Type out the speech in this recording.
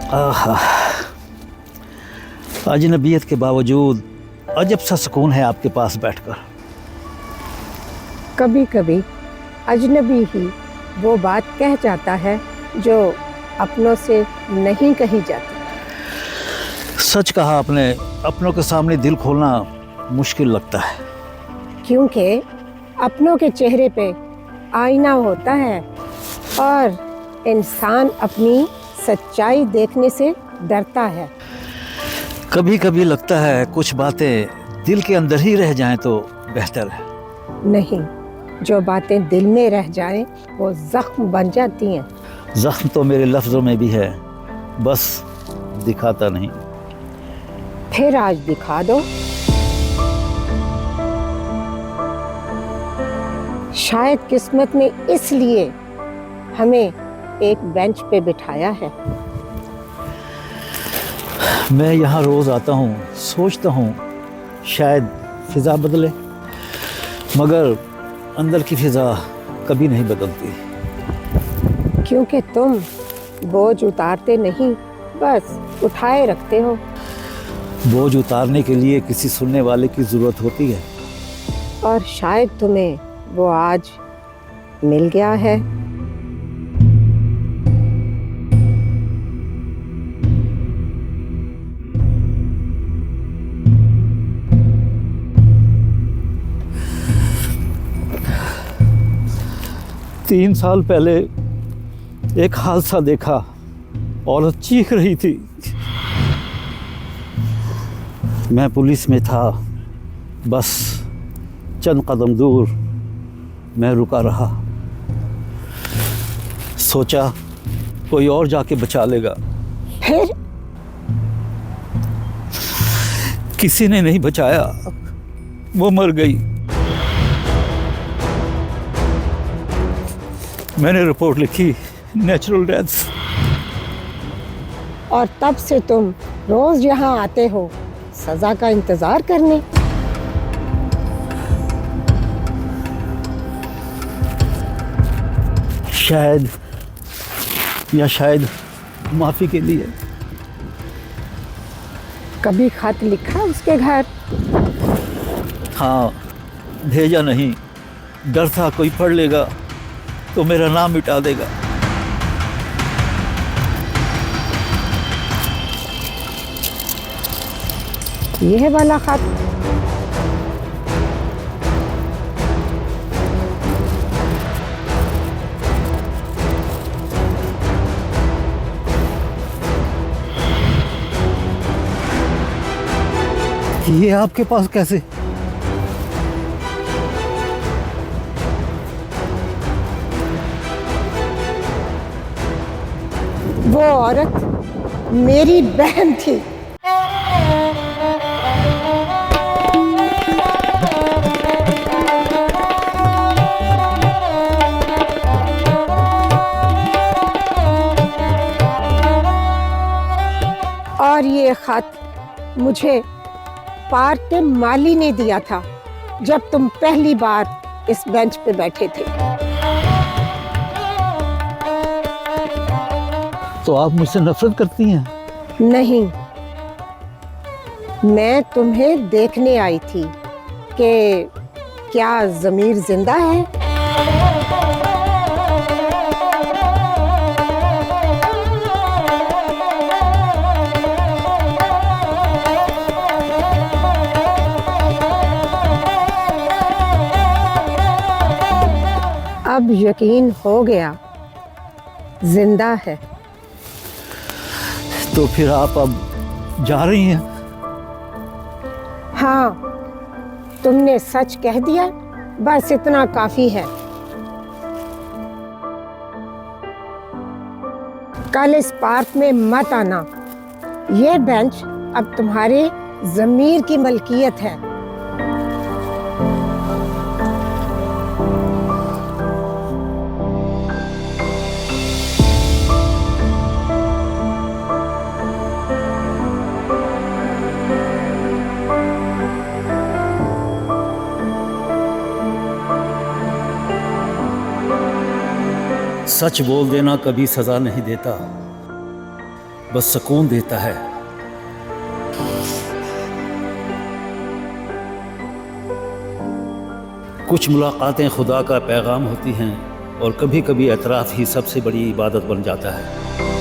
आहा, अजनबियत के बावजूद अजब सा सुकून है आपके पास बैठकर। कभी कभी अजनबी ही वो बात कह जाता है जो अपनों से नहीं कही जाती। सच कहा आपने, अपनों के सामने दिल खोलना मुश्किल लगता है। क्योंकि अपनों के चेहरे पे आईना होता है और इंसान अपनी सच्चाई देखने से डरता है। कभी कभी लगता है कुछ बातें दिल के अंदर ही रह जाएं तो बेहतर है। नहीं, जो बातें दिल में रह जाएं वो जख्म बन जाती हैं। जख्म तो मेरे लफ्ज़ों में भी है, बस दिखाता नहीं। फिर आज दिखा दो। शायद किस्मत ने इसलिए हमें एक बेंच पे बिठाया है। मैं यहाँ रोज़ आता हूँ, सोचता हूँ शायद फ़िज़ा बदले, मगर अंदर की फ़िज़ा कभी नहीं बदलती। क्योंकि तुम बोझ उतारते नहीं, बस उठाए रखते हो। बोझ उतारने के लिए किसी सुनने वाले की ज़रूरत होती है। और शायद तुम्हें वो आज मिल गया है। तीन साल पहले एक हादसा देखा, औरत चीख रही थी। मैं पुलिस में था, बस चंद कदम दूर मैं रुका रहा। सोचा कोई और जाके बचा लेगा। फिर किसी ने नहीं बचाया, वो मर गई। मैंने रिपोर्ट लिखी, नेचुरल डेथ। और तब से तुम रोज यहाँ आते हो सजा का इंतजार करने। शायद माफी के लिए। कभी खत लिखा उसके घर? हाँ, भेजा नहीं। डर था कोई पढ़ लेगा तो मेरा नाम मिटा देगा। यह वाला खत? ये आपके पास कैसे? वो औरत मेरी बहन थी। और ये खत मुझे पार्क के माली ने दिया था जब तुम पहली बार इस बेंच पे बैठे थे। तो आप मुझसे नफरत करती हैं? नहीं, मैं तुम्हें देखने आई थी कि क्या ज़मीर जिंदा है। अब यकीन हो गया, जिंदा है। तो फिर आप अब जा रही हैं? हाँ, तुमने सच कह दिया, बस इतना काफी है। कल इस पार्क में मत आना। ये बेंच अब तुम्हारे ज़मीर की मलकियत है। सच बोल देना कभी सजा नहीं देता, बस सुकून देता है। कुछ मुलाकातें खुदा का पैगाम होती हैं और कभी कभी एतराफ़ ही सबसे बड़ी इबादत बन जाता है।